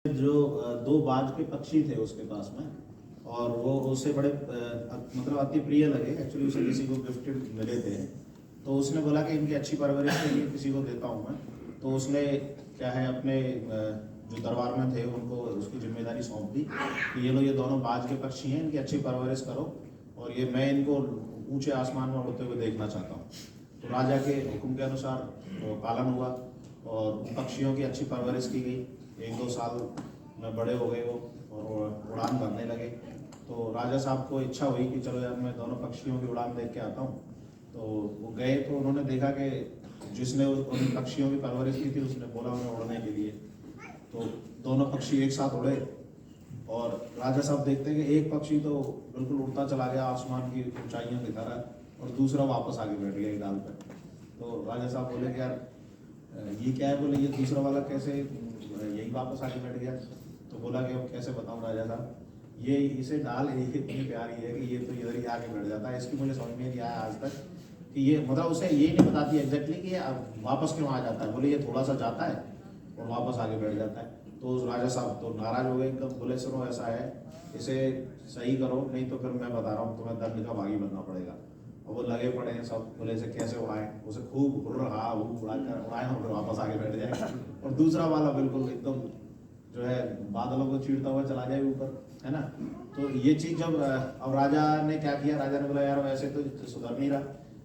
जो दो बाज के पक्षी थे उसके पास में, और वो उससे बड़े मतलब अति प्रिय लगे। एक्चुअली उसे किसी को गिफ्टेड मिले थे, तो उसने बोला कि इनकी अच्छी परवरिश के लिए किसी को देता हूँ मैं। तो उसने क्या है अपने जो दरबार में थे उनको उसकी जिम्मेदारी सौंप दी कि ये लो, ये दोनों बाज के पक्षी हैं, इनकी अच्छी परवरिश करो और ये मैं इनको ऊंचे आसमान में उड़ते हुए देखना चाहता हूँ। तो राजा के हुक्म के अनुसार पालन हुआ और पक्षियों की अच्छी परवरिश की गई। 1-2 साल में बड़े हो गए वो और उड़ान भरने लगे। तो राजा साहब को इच्छा हुई कि चलो यार मैं दोनों पक्षियों की उड़ान देख के आता हूँ। तो वो गए तो उन्होंने देखा कि जिसने उन पक्षियों की परवरिश की थी उसने बोला उन्हें उड़ने के लिए। तो दोनों पक्षी एक साथ उड़े और राजा साहब देखते हैं कि एक पक्षी तो बिल्कुल उड़ता चला गया आसमान की ऊंचाइयों की तरह और दूसरा वापस आके बैठ गया एक डाल पर। तो राजा साहब बोले कि यार ये क्या है? बोले ये दूसरा वाला कैसे यही वापस आके बैठ गया? तो बोला कि अब कैसे बताऊं राजा साहब, ये इसे डाल इतनी प्यारी है कि ये तो इधर ही आके बैठ जाता है। इसकी मुझे समझ में नहीं आया आज तक कि ये मतलब उसे ये नहीं बताती एग्जैक्टली कि अब वापस क्यों आ जाता है। बोले ये थोड़ा सा जाता है और वापस आगे बैठ जाता है। तो उस राजा साहब तो नाराज हो गए एकदम। बोले सुनो ऐसा है, इसे सही करो नहीं तो फिर मैं बता रहा हूँ तुम्हें दंड का भागी बनना पड़ेगा। और वो लगे पड़े हैं सब। बोले इसे कैसे उड़ाएं? उसे खूब उड़ाएं और फिर वापस आगे बैठ जाए। और दूसरा वाला बिल्कुल एकदम जो है बादलों को चीरता हुआ चला जाए ऊपर, है ना। तो ये चीज जब अब राजा ने क्या किया, राजा ने बोला यार वैसे तो सुधर नहीं रहा।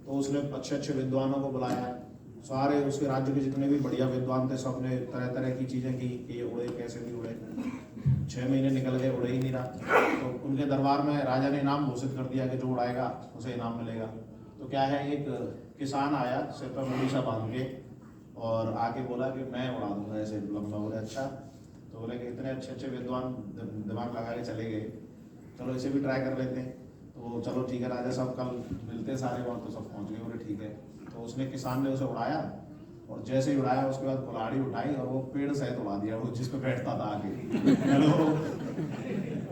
तो उसने अच्छे अच्छे विद्वानों को बुलाया। सारे उसके राज्य के जितने भी बढ़िया विद्वान थे सब ने तरह तरह की चीजें की कि ये उड़े कैसे भी उड़े। 6 महीने निकल गए, उड़े ही नहीं रहा। तो उनके दरबार में राजा ने इनाम घोषित कर दिया कि जो उड़ाएगा उसे इनाम मिलेगा। तो क्या है, एक किसान आया सिर पर मुड़ीसा बांध के और आके बोला कि मैं उड़ा दूंगा ऐसे लंबा। बोले अच्छा। तो बोले कि इतने अच्छे अच्छे विद्वान दिमाग लगा के चले गए, चलो इसे भी ट्राई कर लेते हैं। तो चलो ठीक है, राजा साहब कल मिलते सारे वहाँ। तो सब पहुँच गए। बोले ठीक है। तो उसने किसान ने उसे उड़ाया और जैसे ही उड़ाया उसके बाद कुल्हाड़ी उठाई और वो पेड़ सहित उड़ा दिया वो जिस पे बैठता था आगे। हेलो।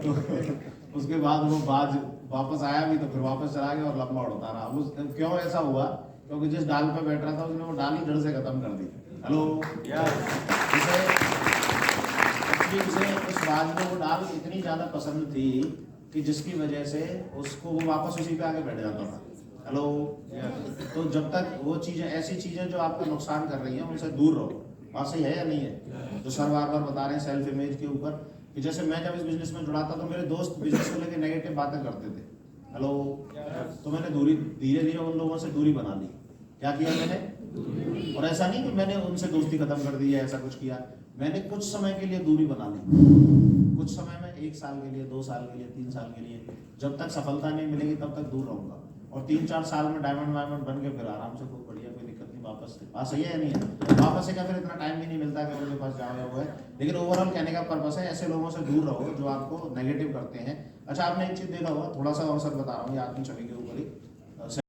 तो उसके बाद वो बाज वापस आया भी तो फिर वापस चला गया और लंबा उड़ता रहा। उस क्यों ऐसा हुआ? क्योंकि जिस डाल पे बैठ रहा था उसने वो डाल ही जड़ से खत्म कर दी। हेलो। उसे उस बाज में वो डाल इतनी ज्यादा पसंद थी कि जिसकी वजह से उसको वो वापस उसी पे आके बैठ जाता था। हेलो। तो जब तक वो चीजें, ऐसी चीजें जो आपका नुकसान कर रही हैं उनसे दूर रहो। बात सही है या नहीं है? जो सर बार बार बता रहे हैं सेल्फ इमेज के ऊपर कि जैसे मैं जब इस बिजनेस में जुड़ा था तो मेरे दोस्त बिजनेस को लेकर नेगेटिव बातें करते थे। हेलो। तो मैंने धीरे धीरे उन लोगों से दूरी बना ली। क्या किया मैंने? और ऐसा नहीं कि मैंने उनसे दोस्ती खत्म कर दी है, ऐसा कुछ किया। मैंने कुछ समय के लिए दूरी बना ली। कुछ समय में 1 साल के लिए, 2 साल के लिए, 3 साल के लिए, जब तक सफलता नहीं मिलेगी तब तक दूर रहूंगा। और 3-4 साल में डायमंड वायमंड बन के फिर आराम से खूब बढ़िया, कोई दिक्कत नहीं वापस से। बात सही है या नहीं है? वापस से क्या फिर इतना टाइम भी नहीं मिलता कि उनके पास जाओ या वो है। लेकिन ओवरऑल कहने का पर्पस है ऐसे लोगों से दूर रहो जो आपको नेगेटिव करते हैं। अच्छा, आपने एक चीज देखा होगा, थोड़ा सा और सर बता रहा हूँ, ये आदमी छवि के ऊपर ही